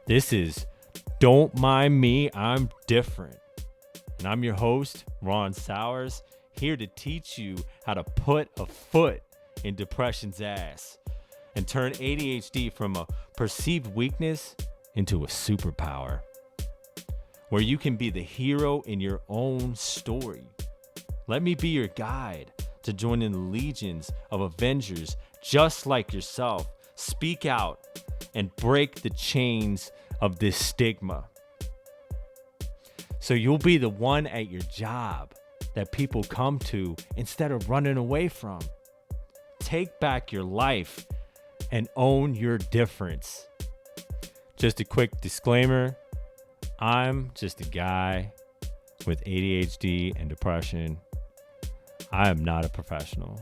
This is Don't Mind Me, I'm Different. And I'm your host, Ron Sowers, here to teach you how to put a foot in depression's ass and turn ADHD from a perceived weakness into a superpower, where you can be the hero in your own story. Let me be your guide to join in the legions of Avengers just like yourself. Speak out and break the chains of this stigma. So you'll be the one at your job that people come to instead of running away from. Take back your life and own your difference. Just a quick disclaimer, I'm just a guy with ADHD and depression. I am not a professional.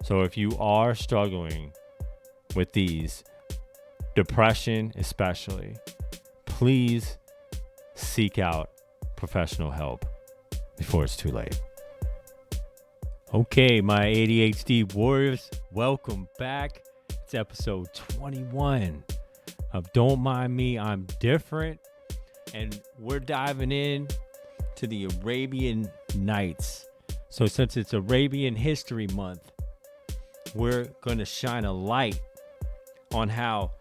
So if you are struggling with these, depression especially, please seek out professional help before it's too late. Okay, my ADHD warriors, welcome back. It's episode 21 of Don't Mind Me, I'm Different. And we're diving in to the Arabian Nights. So since it's Arabian History Month, we're going to shine a light on how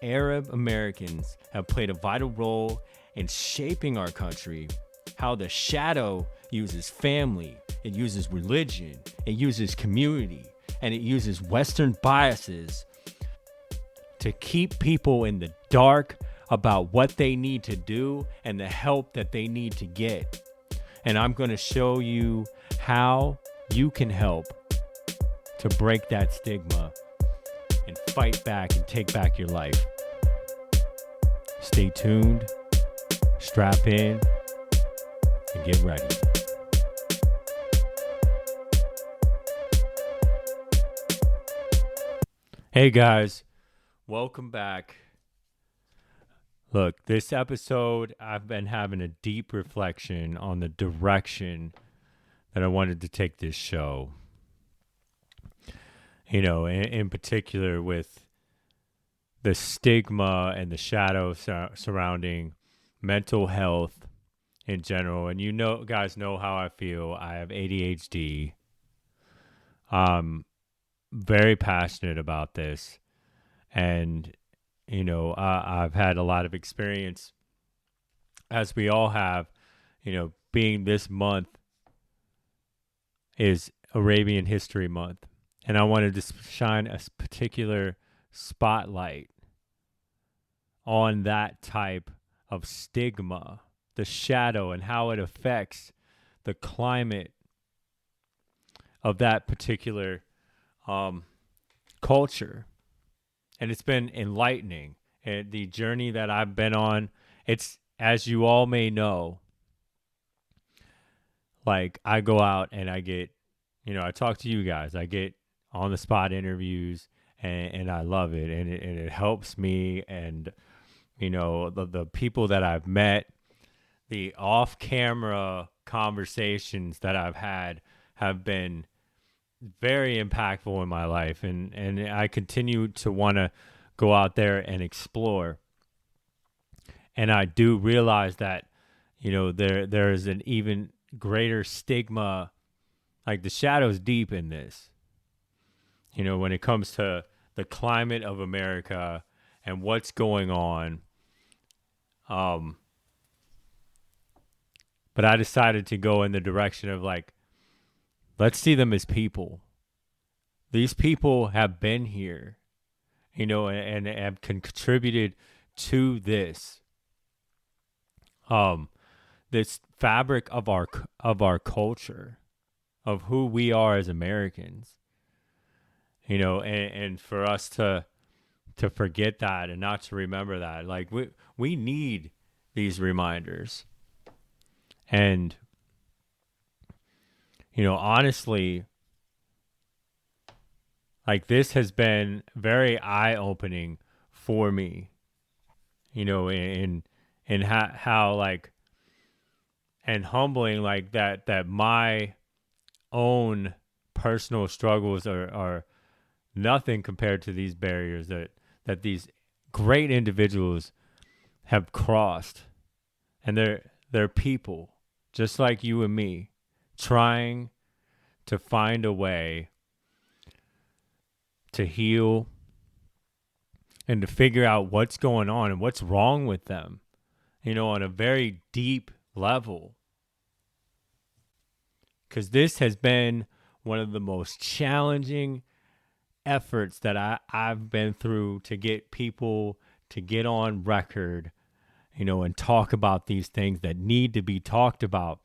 Arab Americans have played a vital role in shaping our country, how the shadow uses family, it uses religion, it uses community, and it uses Western biases to keep people in the dark about what they need to do and the help that they need to get. And I'm going to show you how you can help to break that stigma and fight back and take back your life. Stay tuned, strap in, and get ready. Hey guys, welcome back. Look, this episode, I've been having a deep reflection on the direction that I wanted to take this show. You know, in particular with the stigma and the shadow surrounding mental health in general. And you know, guys know how I feel. I have ADHD. I'm very passionate about this. And, you know, I've had a lot of experience, as we all have, you know, being this month is Arabian History Month. And I wanted to shine a particular spotlight on that type of stigma, the shadow, and how it affects the climate of that particular culture. And it's been enlightening. And the journey that I've been on, it's, as you all may know, like I go out and I get, you know, I talk to you guys, I get on the spot interviews, and I love it, and it helps me. And you know, the people that I've met, the off-camera conversations that I've had have been very impactful in my life, and I continue to want to go out there and explore. And I do realize that, you know, there is an even greater stigma, like the shadow's deep in this. You know, when it comes to the climate of America and what's going on. But I decided to go in the direction of like, let's see them as people. These people have been here, you know, and have contributed to this. This fabric of our culture, of who we are as Americans. You know, and for us to forget that and not to remember that, like we need these reminders. And, you know, honestly, like this has been very eye-opening for me, you know, in how like, and humbling, like that my own personal struggles are nothing compared to these barriers that these great individuals have crossed, and they're people just like you and me, trying to find a way to heal and to figure out what's going on and what's wrong with them, on a very deep level. Because this has been one of the most challenging efforts that I've been through to get people to get on record, and talk about these things that need to be talked about.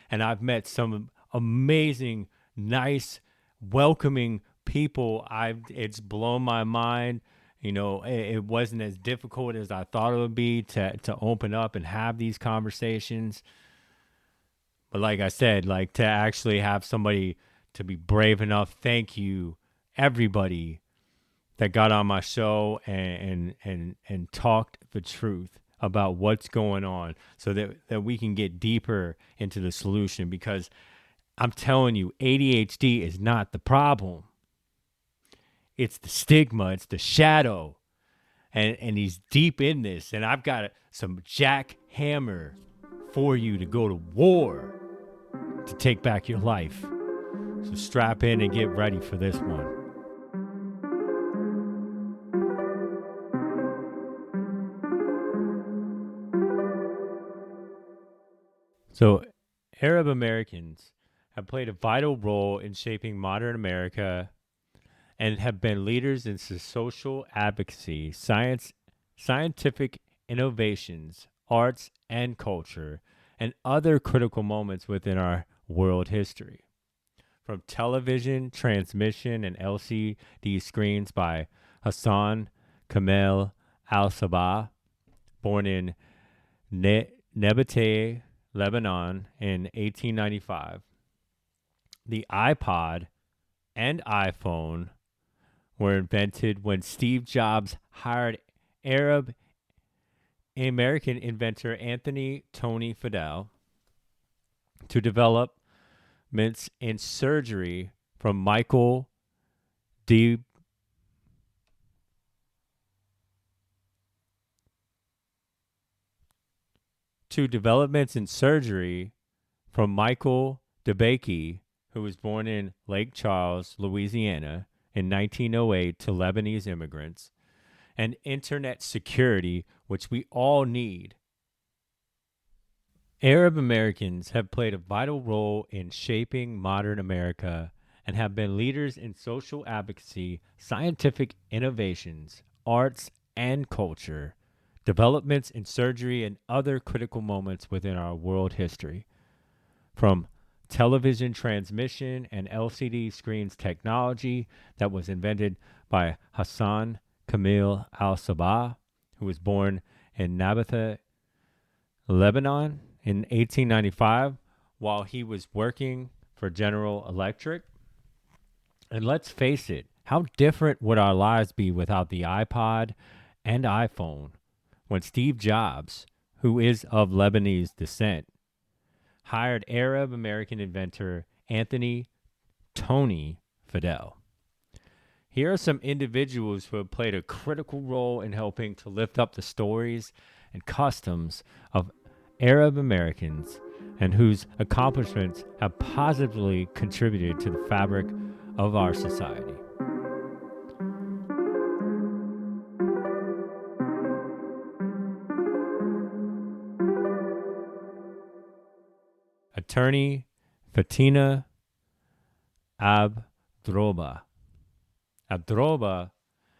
And I've met some amazing, nice, welcoming people. It's blown my mind. It wasn't as difficult as I thought it would be to open up and have these conversations. But like I said, like to actually have somebody to be brave enough, thank you, everybody that got on my show and talked the truth about what's going on so that we can get deeper into the solution. Because I'm telling you, ADHD is not the problem. It's the stigma. It's the shadow. And he's deep in this. And I've got some jackhammer for you to go to war to take back your life. So strap in and get ready for this one. So Arab Americans have played a vital role in shaping modern America and have been leaders in social advocacy, scientific innovations, arts and culture, and other critical moments within our world history. From television transmission and LCD screens by Hassan Kamel Al-Sabbah, born in Nabateh, Lebanon in 1895. The iPod and iPhone were invented when Steve Jobs hired Arab American inventor Anthony Tony Fidel to develop in surgery from Michael D. to developments in surgery from Michael DeBakey, who was born in Lake Charles, Louisiana in 1908 to Lebanese immigrants, and internet security, which we all need. Arab Americans have played a vital role in shaping modern America and have been leaders in social advocacy, scientific innovations, arts and culture, developments in surgery, and other critical moments within our world history. From television transmission and LCD screens technology that was invented by Hassan Kamel Al-Sabbah, who was born in Nabateh, Lebanon in 1895 while he was working for General Electric. And let's face it, how different would our lives be without the iPod and iPhone when Steve Jobs, who is of Lebanese descent, hired Arab American inventor Anthony Tony Fidel. Here are some individuals who have played a critical role in helping to lift up the stories and customs of Arab Americans and whose accomplishments have positively contributed to the fabric of our society. Attorney Fatina Abdroba. Abdroba,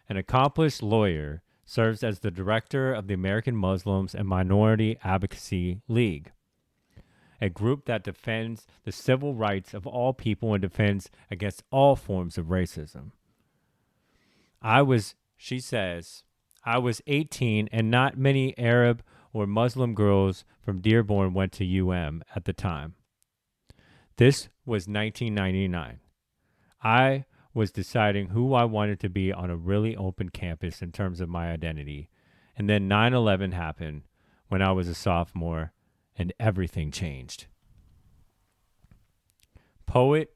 an accomplished lawyer, serves as the director of the American Muslims and Minority Advocacy League, a group that defends the civil rights of all people and defends against all forms of racism. She says, I was 18 and not many Arab or Muslim girls from Dearborn went to UM at the time. This was 1999. I was deciding who I wanted to be on a really open campus in terms of my identity. And then 9/11 happened when I was a sophomore and everything changed. Poet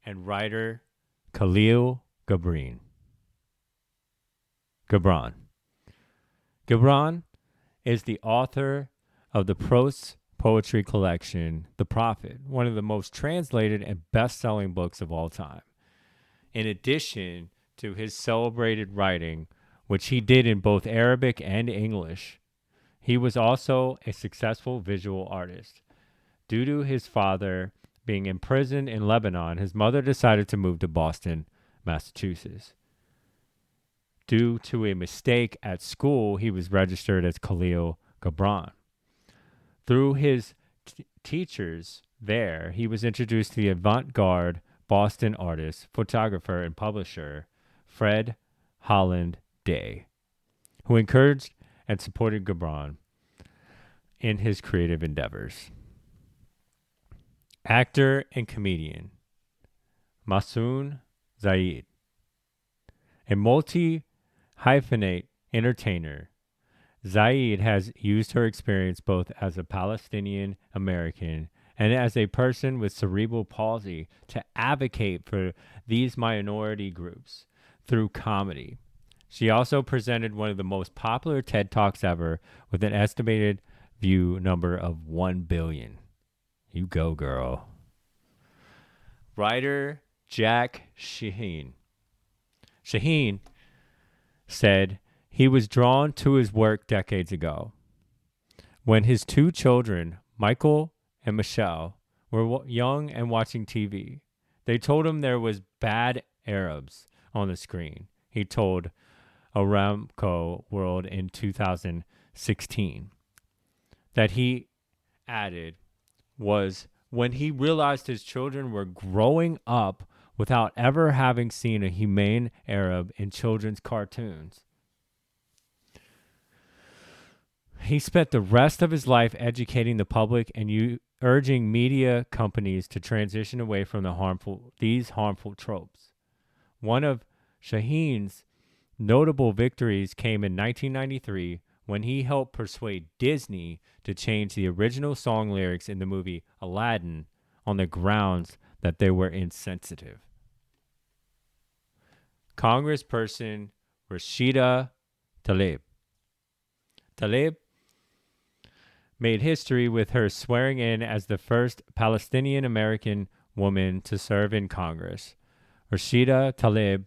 and writer Kahlil Gibran. Gibran is the author of the prose poetry collection, The Prophet, one of the most translated and best-selling books of all time. In addition to his celebrated writing, which he did in both Arabic and English, he was also a successful visual artist. Due to his father being imprisoned in Lebanon, his mother decided to move to Boston, Massachusetts. Due to a mistake at school, he was registered as Kahlil Gibran. Through his teachers there, he was introduced to the avant-garde Boston artist, photographer, and publisher Fred Holland Day, who encouraged and supported Gibran in his creative endeavors. Actor and comedian Masoon Zaid, a multi-hyphenate entertainer. Zaid has used her experience both as a Palestinian American and as a person with cerebral palsy to advocate for these minority groups through comedy. She also presented one of the most popular TED Talks ever with an estimated view number of 1 billion. You go, girl. Writer Jack Shaheen said he was drawn to his work decades ago when his two children, Michael and Michelle, were young and watching TV. They told him there was bad Arabs on the screen. He told Aramco World in 2016. That he added was when he realized his children were growing up without ever having seen a humane Arab in children's cartoons. He spent the rest of his life educating the public and urging media companies to transition away from these harmful tropes. One of Shaheen's notable victories came in 1993 when he helped persuade Disney to change the original song lyrics in the movie Aladdin on the grounds that they were insensitive. Congressperson Rashida Tlaib made history with her swearing in as the first Palestinian American woman to serve in Congress. Rashida Tlaib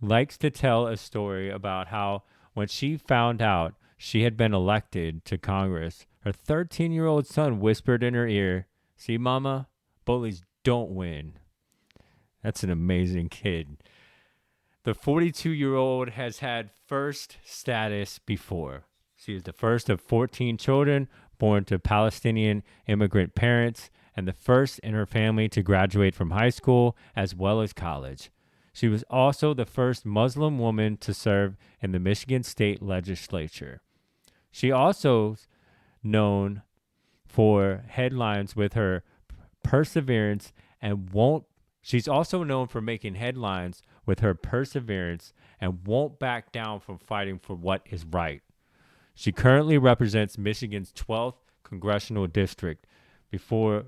likes to tell a story about how when she found out she had been elected to Congress, her 13-year-old son whispered in her ear, "See, Mama, bullies don't win." That's an amazing kid. The 42-year-old has had first status before. She is the first of 14 children born to Palestinian immigrant parents and the first in her family to graduate from high school as well as college. She was also the first Muslim woman to serve in the Michigan State Legislature. She also known for headlines with her perseverance and won't. She's also known for making headlines with her perseverance and won't back down from fighting for what is right. She currently represents Michigan's 12th congressional district, before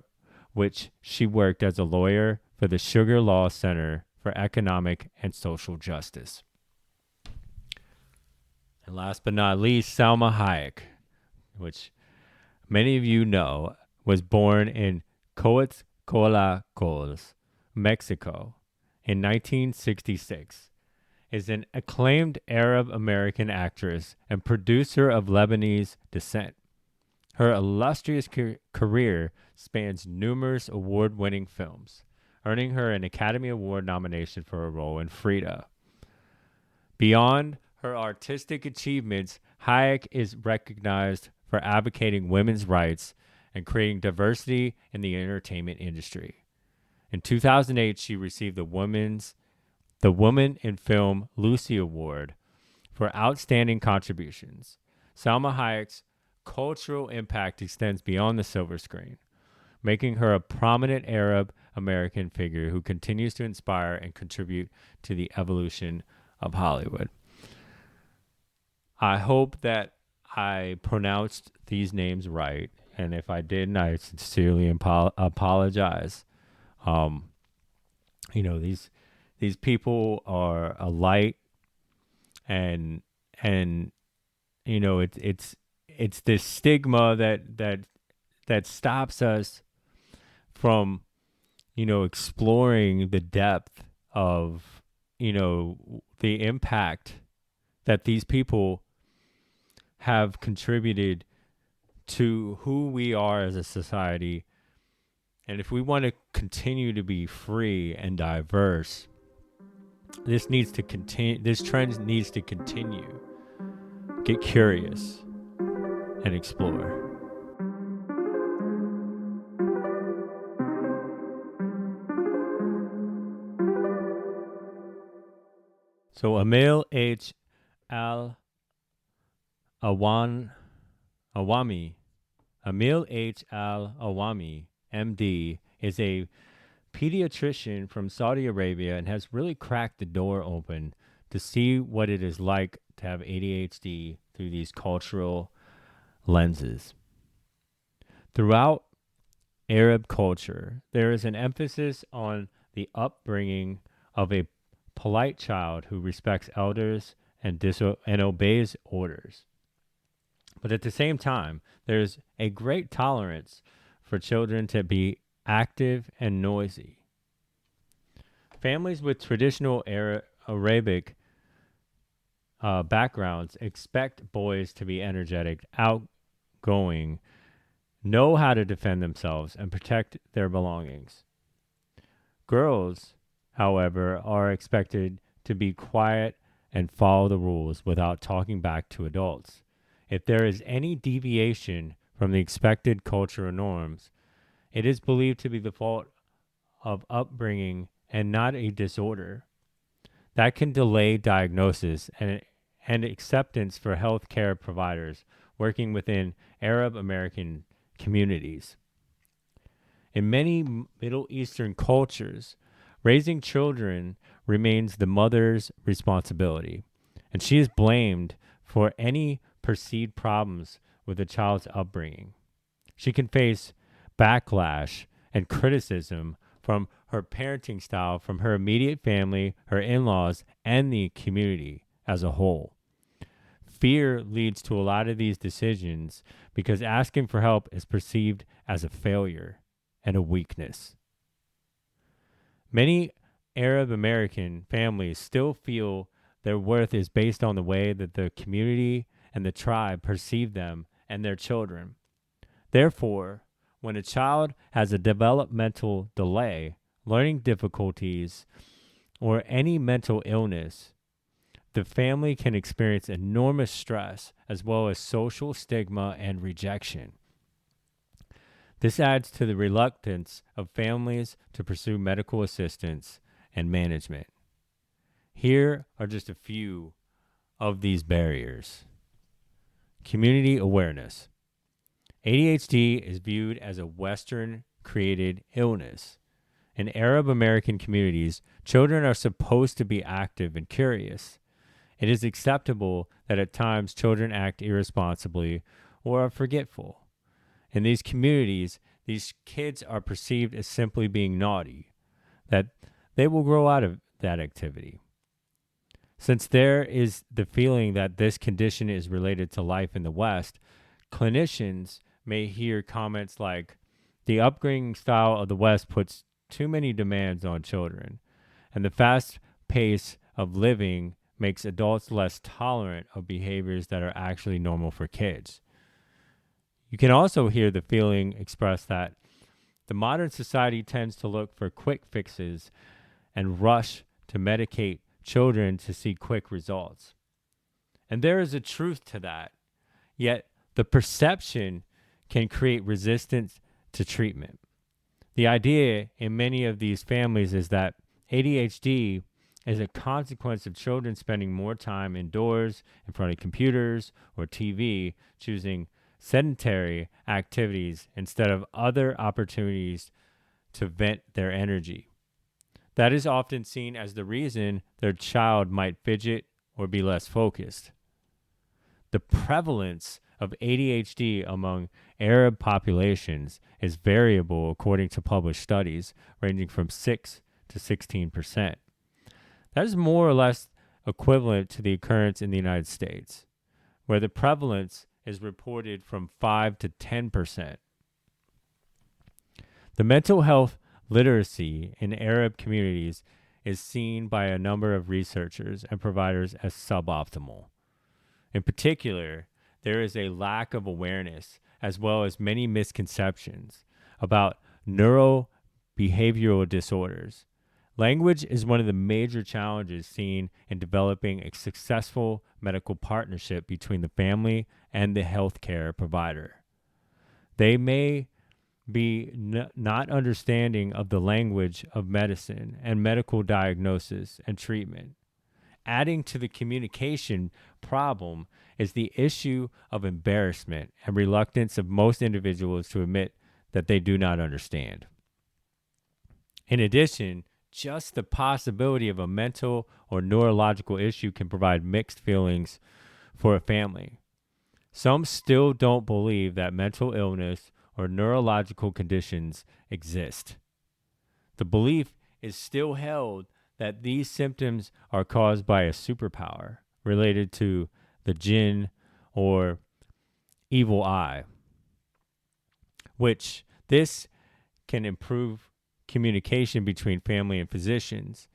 which she worked as a lawyer for the Sugar Law Center for Economic and Social Justice. And last but not least, Salma Hayek, which many of you know, was born in Coatzacoalcos, Mexico, in 1966, is an acclaimed Arab American actress and producer of Lebanese descent. Her illustrious career spans numerous award-winning films, earning her an Academy Award nomination for her role in Frida. Beyond her artistic achievements, Hayek is recognized for advocating women's rights and creating diversity in the entertainment industry. In 2008, she received the Woman in Film Lucy Award for outstanding contributions. Salma Hayek's cultural impact extends beyond the silver screen, making her a prominent Arab American figure who continues to inspire and contribute to the evolution of Hollywood. I hope that I pronounced these names right, and if I didn't, I sincerely apologize. These people are a light, and it's it's this stigma that stops us from, exploring the depth of, the impact that these people have contributed to who we are as a society. And if we want to continue to be free and diverse, this needs to continue. This trend needs to continue. Get curious and explore. So Amel H. Awami, Amel H. Awami, MD, is a pediatrician from Saudi Arabia and has really cracked the door open to see what it is like to have ADHD through these cultural lenses. Throughout Arab culture, there is an emphasis on the upbringing of a polite child who respects elders and obeys orders. But at the same time, there's a great tolerance for children to be active and noisy. Families with traditional Arabic backgrounds expect boys to be energetic, outgoing, know how to defend themselves, and protect their belongings. Girls, however, are expected to be quiet and follow the rules without talking back to adults. If there is any deviation from the expected cultural norms, it is believed to be the fault of upbringing and not a disorder. That can delay diagnosis and acceptance for healthcare providers working within Arab American communities. In many Middle Eastern cultures, raising children remains the mother's responsibility, and she is blamed for any perceived problems with a child's upbringing. She can face backlash and criticism from her parenting style from her immediate family, her in-laws, and the community as a whole. Fear leads to a lot of these decisions because asking for help is perceived as a failure and a weakness. Many Arab American families still feel their worth is based on the way that the community and the tribe perceive them and their children. Therefore, when a child has a developmental delay, learning difficulties, or any mental illness, the family can experience enormous stress as well as social stigma and rejection. This adds to the reluctance of families to pursue medical assistance and management. Here are just a few of these barriers. Community awareness. ADHD is viewed as a Western-created illness. In Arab American communities, children are supposed to be active and curious. It is acceptable that at times children act irresponsibly or are forgetful. In these communities, these kids are perceived as simply being naughty, that they will grow out of that activity. Since there is the feeling that this condition is related to life in the West, clinicians may hear comments like, the upbringing style of the West puts too many demands on children, and the fast pace of living makes adults less tolerant of behaviors that are actually normal for kids. You can also hear the feeling expressed that the modern society tends to look for quick fixes and rush to medicate children to see quick results. And there is a truth to that, yet the perception can create resistance to treatment. The idea in many of these families is that ADHD is a consequence of children spending more time indoors in front of computers or TV, choosing sedentary activities instead of other opportunities to vent their energy. That is often seen as the reason their child might fidget or be less focused. The prevalence of ADHD among Arab populations is variable according to published studies, ranging from 6 to 16%. That is more or less equivalent to the occurrence in the United States, where the prevalence is reported from 5 to 10%. The mental health literacy in Arab communities is seen by a number of researchers and providers as suboptimal. In particular, there is a lack of awareness as well as many misconceptions about neurobehavioral disorders. Language is one of the major challenges seen in developing a successful medical partnership between the family and the healthcare provider. They may be not understanding of the language of medicine and medical diagnosis and treatment. Adding to the communication problem is the issue of embarrassment and reluctance of most individuals to admit that they do not understand. In addition, just the possibility of a mental or neurological issue can provide mixed feelings for a family. Some still don't believe that mental illness or neurological conditions exist. The belief is still held that these symptoms are caused by a superpower related to the jinn or evil eye, which this can improve communication between family and physicians.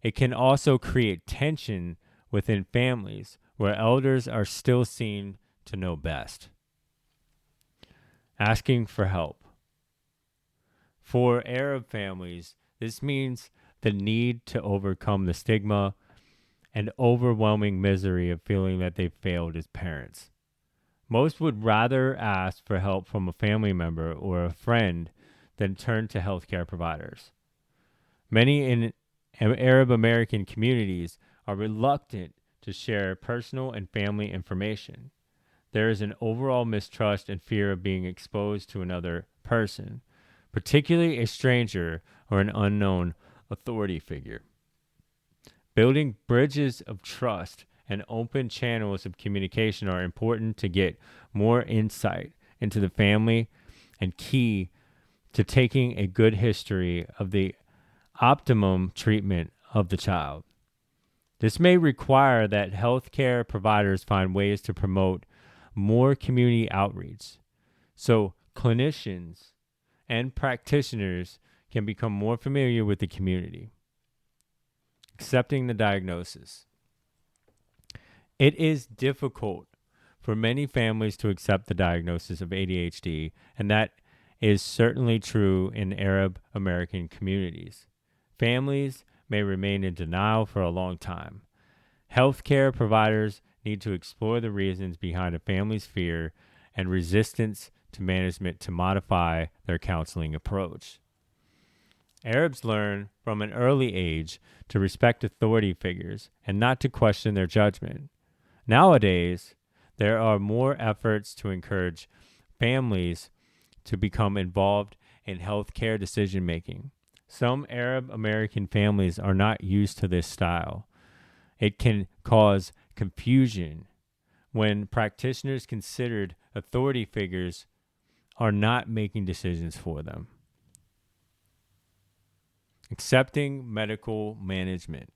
It can also create tension within families where elders are still seen to know best. Asking for help. For Arab families, this means the need to overcome the stigma and overwhelming misery of feeling that they've failed as parents. Most would rather ask for help from a family member or a friend than turn to healthcare providers. Many in Arab American communities are reluctant to share personal and family information. There is an overall mistrust and fear of being exposed to another person, particularly a stranger or an unknown authority figure. Building bridges of trust and open channels of communication are important to get more insight into the family and key to taking a good history of the optimum treatment of the child. This may require that healthcare providers find ways to promote more community outreach so clinicians and practitioners can become more familiar with the community. Accepting the diagnosis. It is difficult for many families to accept the diagnosis of ADHD, and that is certainly true in Arab American communities. Families may remain in denial for a long time. Healthcare providers need to explore the reasons behind a family's fear and resistance to management to modify their counseling approach. Arabs learn from an early age to respect authority figures and not to question their judgment. Nowadays, there are more efforts to encourage families to become involved in healthcare decision-making. Some Arab American families are not used to this style. It can cause confusion when practitioners considered authority figures are not making decisions for them. Accepting medical management.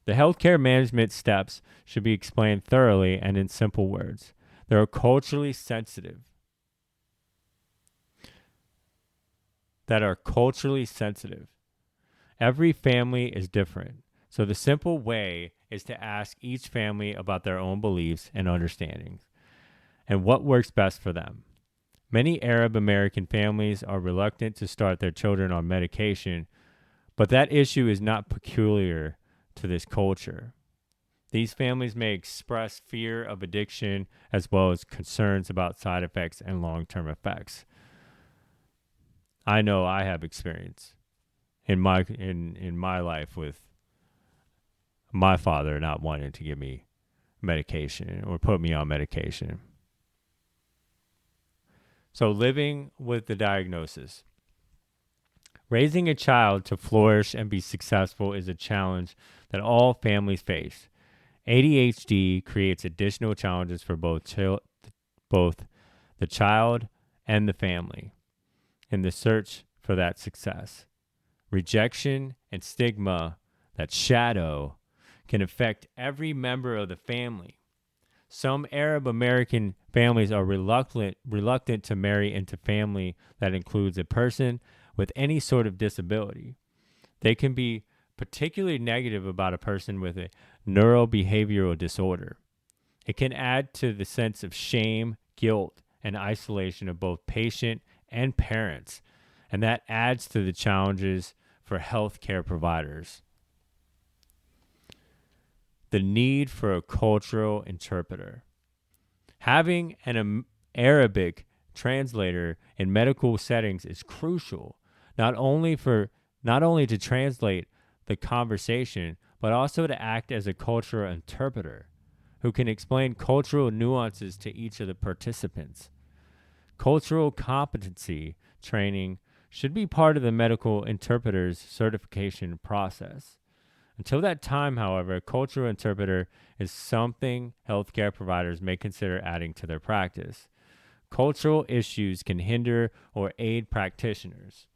The healthcare management steps should be explained thoroughly and in simple words. They are culturally sensitive. Every family is different. So the simple way is to ask each family about their own beliefs and understandings and what works best for them. Many Arab American families are reluctant to start their children on medication, but that issue is not peculiar to this culture. These families may express fear of addiction as well as concerns about side effects and long-term effects. I know I have experience in my life with my father not wanting to give me medication or put me on medication. So living with the diagnosis. Raising a child to flourish and be successful is a challenge that all families face. ADHD creates additional challenges for both the child and the family in the search for that success. Rejection and stigma, that shadow, can affect every member of the family. Some Arab American families are reluctant to marry into family that includes a person with any sort of disability. They can be particularly negative about a person with a neurobehavioral disorder. It can add to the sense of shame, guilt, and isolation of both patient and parents, and that adds to the challenges for healthcare providers. The need for a cultural interpreter. Having an Arabic translator in medical settings is crucial, not only to translate the conversation, but also to act as a cultural interpreter who can explain cultural nuances to each of the participants. Cultural competency training should be part of the medical interpreter's certification process. Until that time, however, a cultural interpreter is something healthcare providers may consider adding to their practice. Cultural issues can hinder or aid practitioners.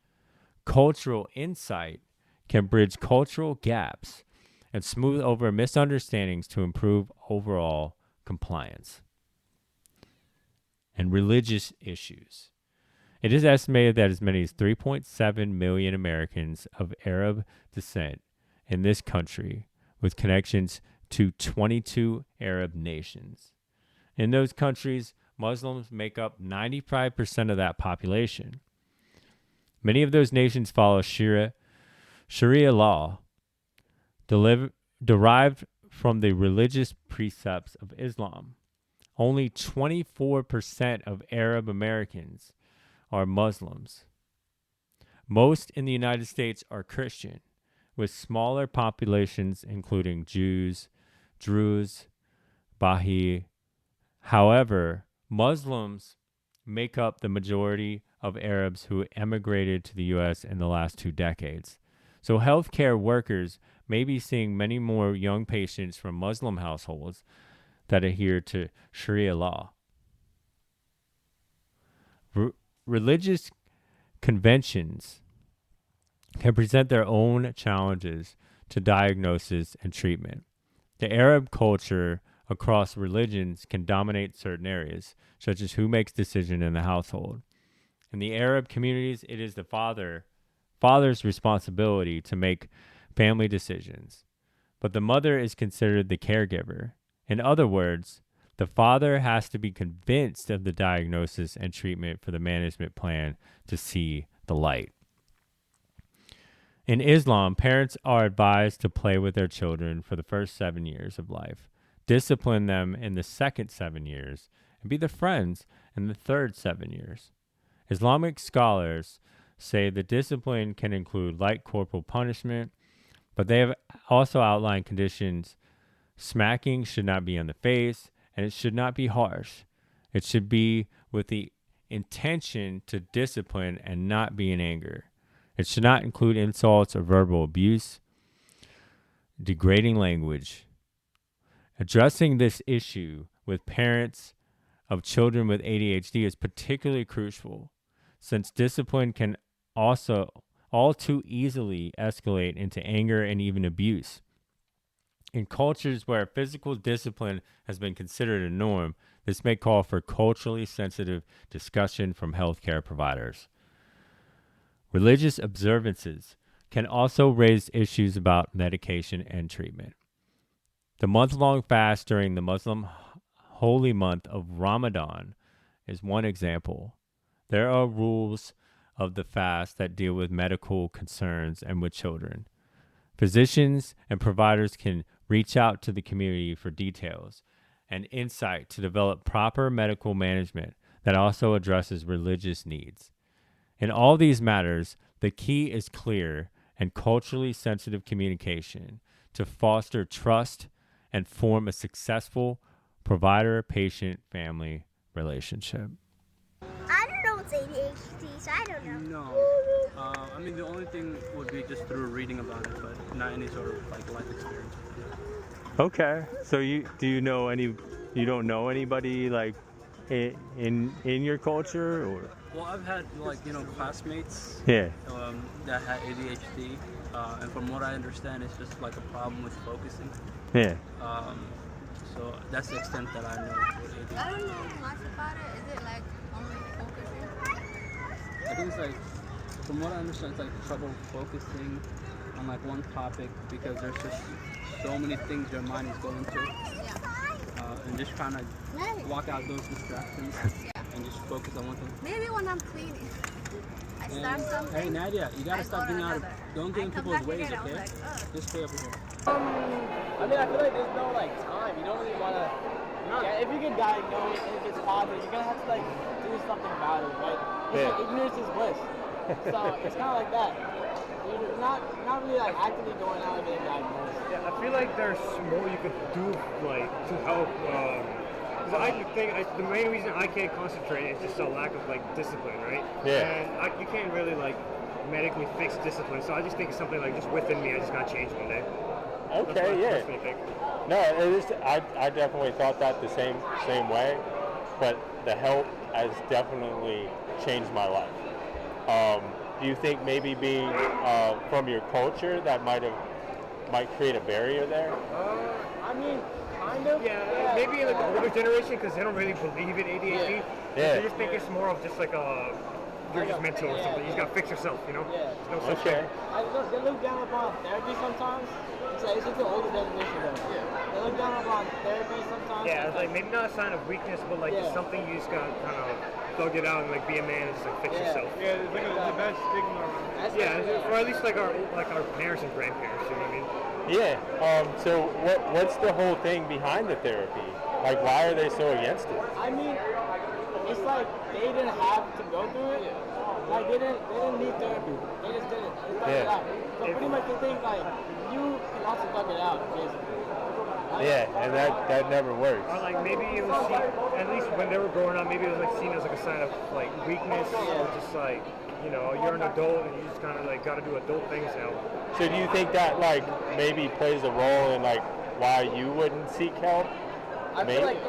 Cultural insight can bridge cultural gaps and smooth over misunderstandings to improve overall compliance. And religious issues. It is estimated that as many as 3.7 million Americans of Arab descent in this country with connections to 22 Arab nations. In those countries, Muslims make up 95% of that population. Many of those nations follow Sharia law, derived from the religious precepts of Islam. Only 24% of Arab Americans are Muslims. Most in the United States are Christian, with smaller populations including Jews, Druze, Baha'i. However, Muslims make up the majority of Arabs who emigrated to the U.S. in the last 2 decades. So healthcare workers may be seeing many more young patients from Muslim households that adhere to Sharia law. Religious conventions can present their own challenges to diagnosis and treatment. The Arab culture across religions can dominate certain areas, such as who makes decision in the household. In the Arab communities, it is the father's responsibility to make family decisions, but the mother is considered the caregiver. In other words, the father has to be convinced of the diagnosis and treatment for the management plan to see the light. In Islam, parents are advised to play with their children for the first 7 years of life, discipline them in the second 7 years, and be their friends in the third 7 years. Islamic scholars say the discipline can include light corporal punishment, but they have also outlined conditions. Smacking should not be on the face, and it should not be harsh. It should be with the intention to discipline and not be in anger. It should not include insults or verbal abuse, degrading language. Addressing this issue with parents of children with ADHD is particularly crucial, since discipline can also all too easily escalate into anger and even abuse. In cultures where physical discipline has been considered a norm, this may call for culturally sensitive discussion from healthcare providers. Religious observances can also raise issues about medication and treatment. The month-long fast during the Muslim holy month of Ramadan is one example. There are rules of the fast that deal with medical concerns and with children. Physicians and providers can reach out to the community for details and insight to develop proper medical management that also addresses religious needs. In all these matters, the key is clear and culturally sensitive communication to foster trust and form a successful provider-patient-family relationship. I don't know what's ADHD, so I don't know. No. I mean, the only thing would be just through reading about it, but not any sort of like life experience. Okay. So you don't know anybody like in your culture or? Well, I've had classmates Yeah. that had ADHD, and from what I understand, it's just like a problem with focusing. Yeah. So that's the extent that I know with ADHD. I don't know much about it. Is it like only focusing? I think it's like, from what I understand, it's like trouble focusing on like one topic because there's just so many things your mind is going to, and just trying to block out those distractions and just focus on one thing. Maybe when I'm cleaning, I start something. Hey Nadia, you gotta I stop go to getting out of, another. don't get in I come people's back ways, again, I'm okay? like, ugh. Just stay over here. I mean, I feel like there's no like time. You don't really want to. Yeah, if you get diagnosed and if it's positive, you're gonna have to like do something about it, right? It's like ignorance is bliss. So it's kind of like that. You're not really like actively going out and getting diagnosed. Yeah, I feel like there's more you could do like to help. Because I think the main reason I can't concentrate is just a lack of like discipline, right? Yeah. And you can't really like medically fix discipline. So I just think it's something like just within me. I just gotta change one day. That's what Okay, I yeah. personally think. No, it is. I definitely thought that the same way, but the help has definitely changed my life. Do you think maybe being from your culture that might create a barrier there? I mean, kind of. Yeah, maybe in like the older generation because they don't really believe in ADHD. Yeah. They just think it's more of just like you're just mental or something. You just gotta fix yourself, you know? Yeah. There's no such Okay. thing. They look down upon therapy sometimes. It's just an older definition though. They look down upon therapy sometimes. Yeah, it's like maybe not a sign of weakness, but like just something you just gotta kind of thug it out and like be a man and just like fix yourself. Yeah, there's like a bad stigma around. Yeah, for at least like our parents and grandparents, you know what I mean? Yeah. So what's the whole thing behind the therapy? Like, why are they so against it? I mean, it's like they didn't have to go through it. Like they didn't need therapy. They just didn't. They thug it out. So pretty much they think like you can also thug it out, basically. Yeah, and that never works. Or like maybe it was seen, at least when they were growing up, maybe it was like seen as like a sign of like weakness or just like, you know, you're an adult and you just kind of like got to do adult things now. So do you think that like maybe plays a role in like why you wouldn't seek help? I feel like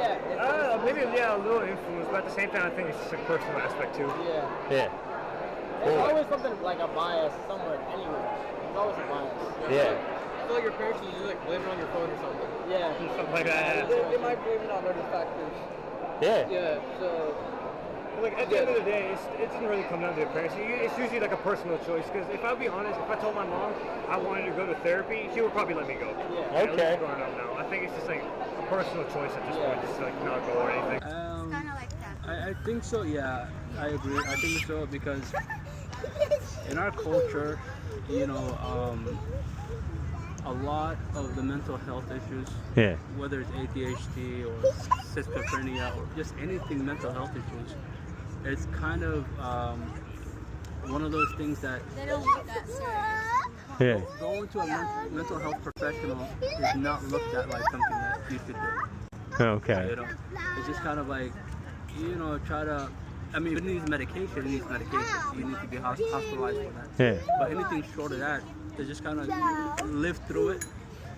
Maybe a little influence, but at the same time, I think it's just a personal aspect too. Yeah. Yeah. There's always something like a bias somewhere, anywhere. There's always a bias. Yeah. I feel like your parents usually like blame it on your phone or something. Yeah. Something like that. They might blame it on other factors. Yeah. Yeah. So. Like at the end of the day, it doesn't really come down to your parents. It's usually like a personal choice. Because if I'll be honest, if I told my mom I wanted to go to therapy, she would probably let me go. Yeah. Okay. Growing up now, I think it's just like a personal choice at this point, just like not go or anything. Kind of like that. I think so, yeah, I agree. I think so because in our culture, you know, a lot of the mental health issues, Yeah. whether it's ADHD or schizophrenia or just anything mental health issues, it's kind of one of those things that They don't look that serious. Yeah. going to a mental health professional is not looked at like something that you should do. Okay. You know, it's just kind of like, you know, try to. I mean, if it needs medication, it needs medication. You need to be hospitalized for that. Yeah. But anything short of that, is just kind of live through it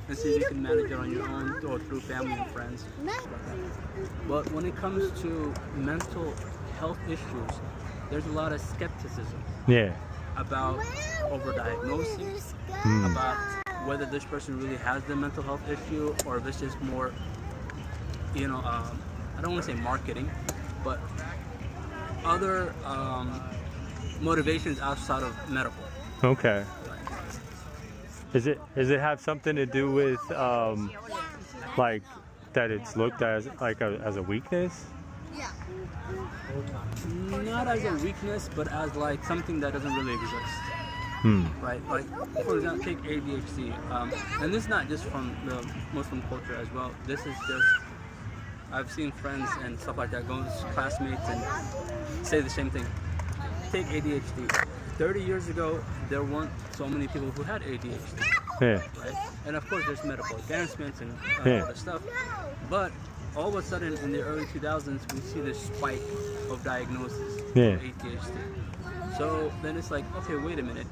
and see if you can manage it on your own or through family and friends. But when it comes to mental health issues, there's a lot of skepticism Yeah. about overdiagnosing, about whether this person really has the mental health issue or if it's just more, you know, I don't want to say marketing, but other motivations outside of medical. Okay. Does it have something to do with like that it's looked as like as a weakness? Yeah. Not as a weakness, but as like something that doesn't really exist. Right? Like, for example, take ADHD. And this is not just from the Muslim culture as well. This is just, I've seen friends and stuff like that, go to classmates and say the same thing. Take ADHD. 30 years ago, there weren't so many people who had ADHD. Yeah. Right? And of course, there's medical advancements and Yeah. all this stuff. But all of a sudden, in the early 2000s, we see this spike of diagnosis Yeah. of ADHD. So then it's like, okay, wait a minute.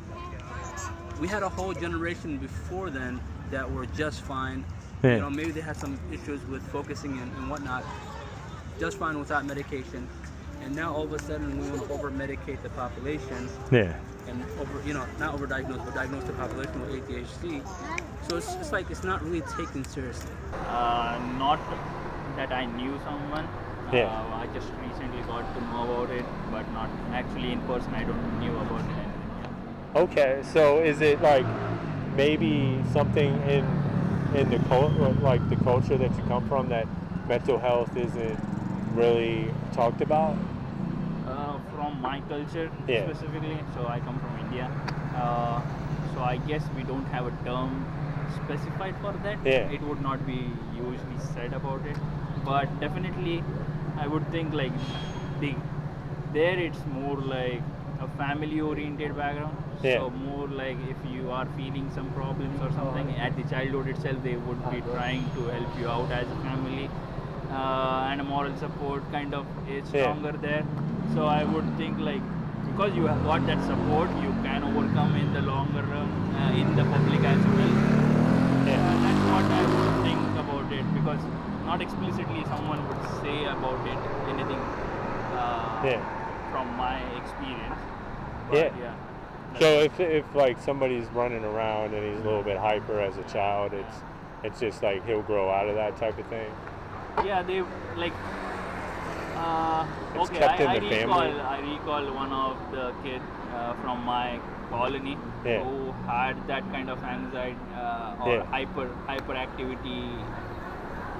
We had a whole generation before then that were just fine. Yeah. You know, maybe they had some issues with focusing and whatnot, just fine without medication. And now all of a sudden we want to over-medicate the population Yeah. and not overdiagnose, but diagnose the population with ADHD. So it's like it's not really taken seriously. Not that I knew someone. I just recently got to know about it, but not actually in person. I don't knew about it. Yeah. Okay, so is it like maybe something in the like the culture that you come from, that mental health isn't really talked about? From my culture specifically, so I come from India. So I guess we don't have a term specified for that. It would not be usually said about it, but definitely I would think like there it's more like a family oriented background. So more like if you are feeling some problems or something at the childhood itself, they would be trying to help you out as a family, and a moral support kind of is stronger there. So I would think like because you have got that support, you can overcome in the longer run in the public as well. That's what I would think about it, because not explicitly someone would say about it anything from my experience. But So if like somebody's running around and he's a little bit hyper as a child, it's just like he'll grow out of that type of thing. Yeah, they like. It's Okay, kept in I the recall. family. I recall one of the kids from my colony who had that kind of anxiety or hyperactivity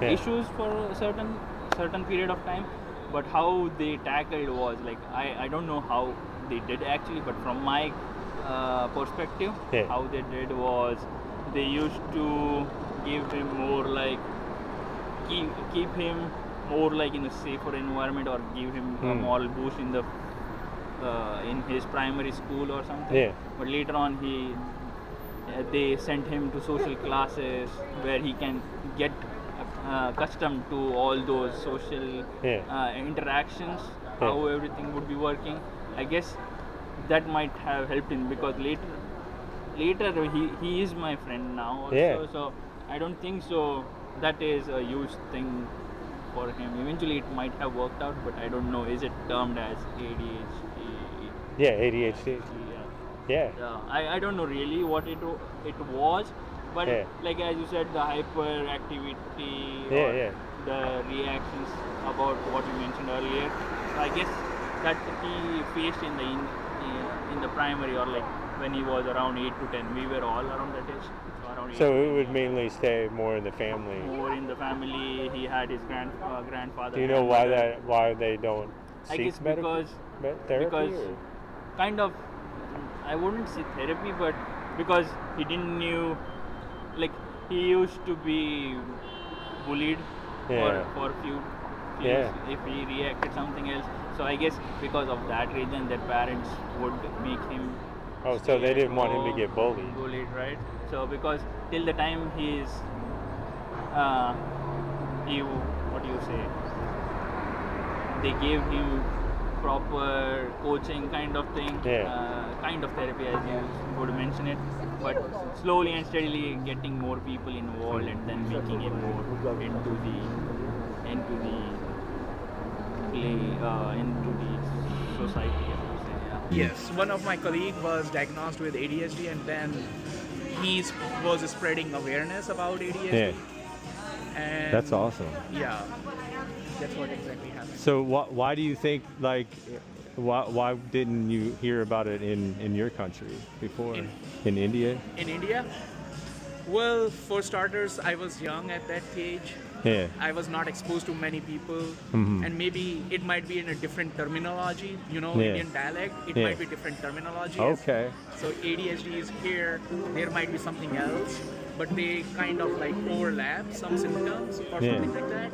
issues for a certain period of time. But how they tackled was like I don't know how they did actually, but from my perspective, how they did was they used to give him more like keep him more like in a safer environment, or give him a moral boost in his primary school or something. But later on they sent him to social classes where he can get accustomed to all those social interactions, how everything would be working. I guess that might have helped him, because later he is my friend now also. So I don't think so that is a huge thing for him. Eventually it might have worked out, but I don't know, is it termed as ADHD? ADHD. I don't know really what it was, but like as you said, the hyperactivity or the reactions about what you mentioned earlier, I guess that he faced in the primary, or like when he was around 8 to 10. We were all around that age. So it would mainly stay more in the family. More in the family. He had his grandfather. Do you know why they don't seek I guess therapy? Because kind of, I wouldn't say therapy, but because he didn't knew, like he used to be bullied for a few years if he reacted something else. So I guess because of that reason, their parents would make him. Oh, so they didn't want him to get bullied. Bullied, right? So because till the time he's, what do you say? They gave him proper coaching kind of thing, kind of therapy as you would mention it, but slowly and steadily getting more people involved, and then making it more into the society. Yes, one of my colleagues was diagnosed with ADHD, and then he was spreading awareness about ADHD. And that's awesome. Yeah, that's what exactly happened. So why do you think, like, why didn't you hear about it in your country before? In India? In India? Well, for starters, I was young at that age. I was not exposed to many people, and maybe it might be in a different terminology, Indian dialect, it might be different terminology. Okay. So ADHD is here, there might be something else, but they kind of like overlap some symptoms or something like that.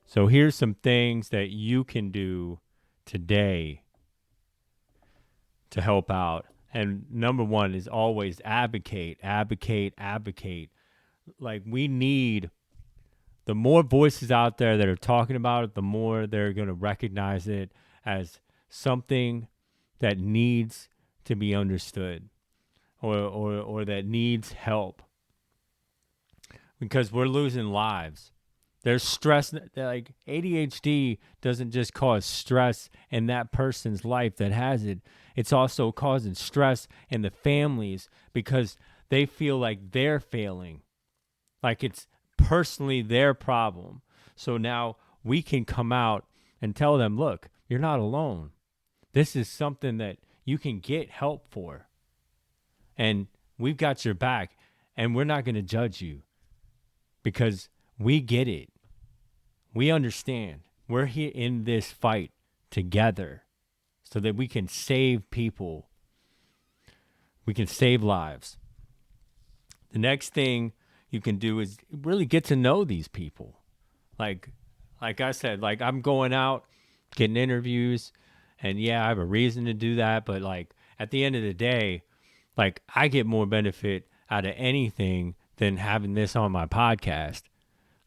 So here's some things that you can do today to help out. And number one is always advocate. Like, we need the more voices out there that are talking about it, the more they're going to recognize it as something that needs to be understood, or that needs help, because we're losing lives. There's stress, like ADHD doesn't just cause stress in that person's life that has it. It's also causing stress in the families because they feel like they're failing, like it's personally their problem. So now we can come out and tell them, look, you're not alone. This is something that you can get help for. And we've got your back, and we're not going to judge you because we get it. We understand. We're here in this fight together so that we can save people. We can save lives. The next thing you can do is really get to know these people. Like I said, like I'm going out, getting interviews, and yeah, I have a reason to do that. But like at the end of the day, like I get more benefit out of anything than having this on my podcast.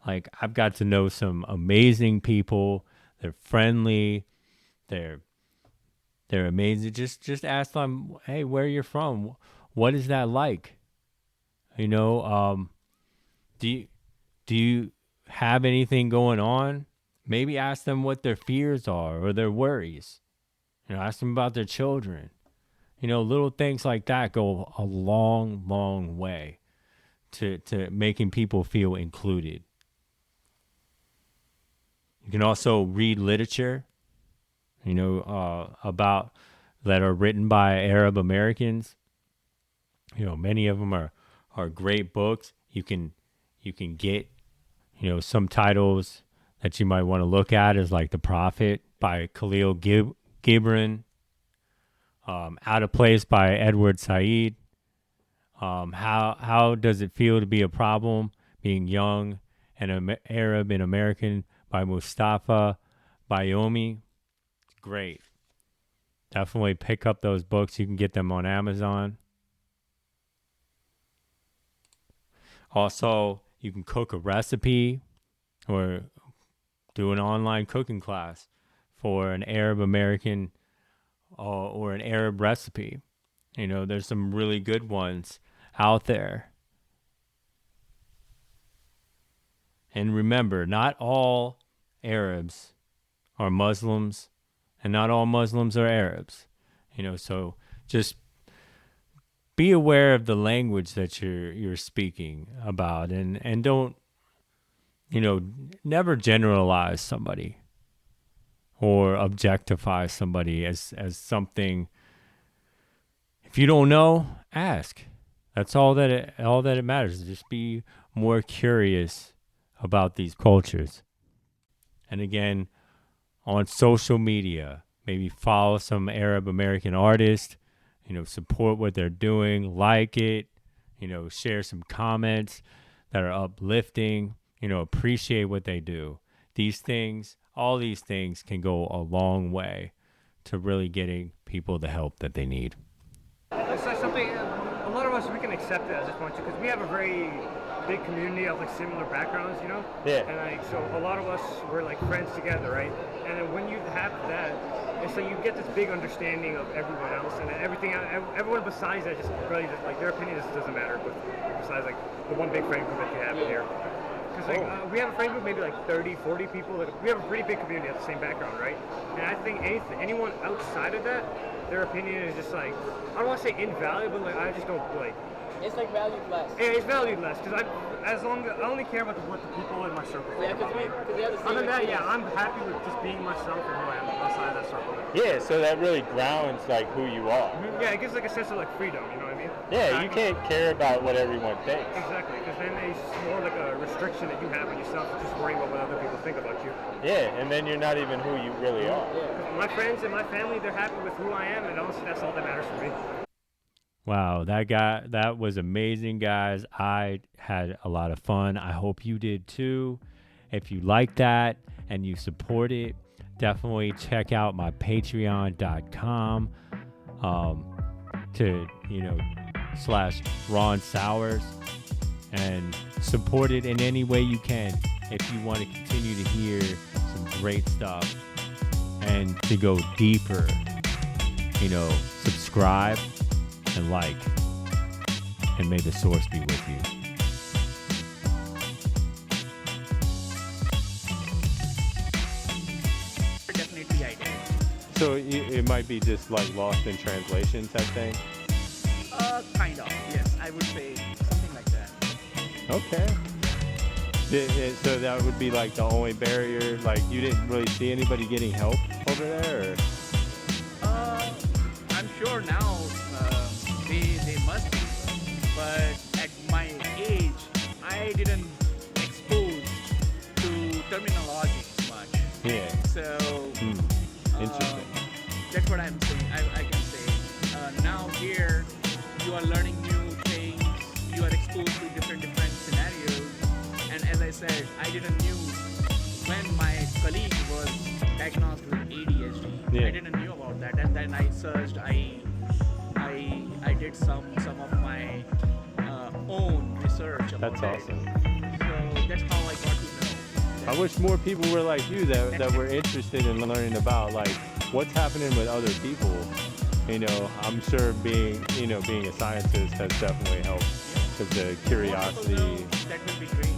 Like I've got to know some amazing people. They're friendly. They're amazing. Just ask them, hey, where you're from. What is that like? You know, do you have anything going on? Maybe ask them what their fears are or their worries. You know, ask them about their children. You know, little things like that go a long, long way to making people feel included. You can also read literature, you know, about that are written by Arab Americans. You know, many of them are great books. You can get, you know, some titles that you might want to look at is like The Prophet by Kahlil Gibran, Out of Place by Edward Said. How does it feel to be a problem being young and Arab and American by Mustafa Awami. Great. Definitely pick up those books. You can get them on Amazon. Also, you can cook a recipe or do an online cooking class for an Arab American or an Arab recipe. You know, there's some really good ones out there. And remember, not all Arabs are Muslims, and not all Muslims are Arabs. You know, so just be aware of the language that you're speaking about, and don't, you know, never generalize somebody or objectify somebody as something. If you don't know, ask. That's all that it matters. Just be more curious about these cultures. And again, on social media, maybe follow some Arab American artists, you know, support what they're doing, like it, you know, share some comments that are uplifting, you know, appreciate what they do. These things, all these things can go a long way to really getting people the help that they need. It's like something, a lot of us, we can accept it at this point too, because we have a very big community of like similar backgrounds, you know? Yeah. And like, so a lot of us, we're like friends together, right? And then when you have that, it's like you get this big understanding of everyone else, and everything, everyone besides that just really, just, like their opinion just doesn't matter, but besides like the one big friend group that you have in here. Because like, we have a friend group, maybe like 30, 40 people, like, we have a pretty big community, have the same background, right? And I think anyone outside of that, their opinion is just like, I don't want to say invaluable, like I just don't like. It's like valued less. Yeah, it's valued less because I only care about what the people in my circle think about me. Other than that, yeah, I'm happy with just being myself and who I am outside of that circle. Yeah, so that really grounds like who you are. Yeah, it gives like a sense of like freedom, you know what I mean? Yeah, you can't care about what everyone thinks. Exactly, because then it's more like a restriction that you have on yourself, just worrying about what other people think about you. Yeah, and then you're not even who you really are. My friends and my family, they're happy with who I am, and honestly, that's all that matters for me. Wow, that was amazing, guys. I had a lot of fun. I hope you did too. If you like that and you support it, definitely check out my patreon.com to, you know, /Ron Sowers and support it in any way you can if you want to continue to hear some great stuff and to go deeper. You know, subscribe and like, and may the source be with you. So it might be just like lost in translation type thing? Kind of, yes. I would say something like that. Okay. So that would be like the only barrier, like you didn't really see anybody getting help over there? Or? I'm sure now they must be, but at my age, I didn't expose to terminology much. Yeah. So, interesting. That's what I'm saying. I can say. Now here, you are learning new things. You are exposed to different scenarios. And as I said, I didn't knew when my colleague was diagnosed with ADHD. Yeah. I didn't knew about that, and then I searched. I did some of my own research about That's awesome. it. So that's how I got to know. I wish more people were like you that were interested in learning about like what's happening with other people. You know, I'm sure being a scientist has definitely helped because the curiosity. That would be great.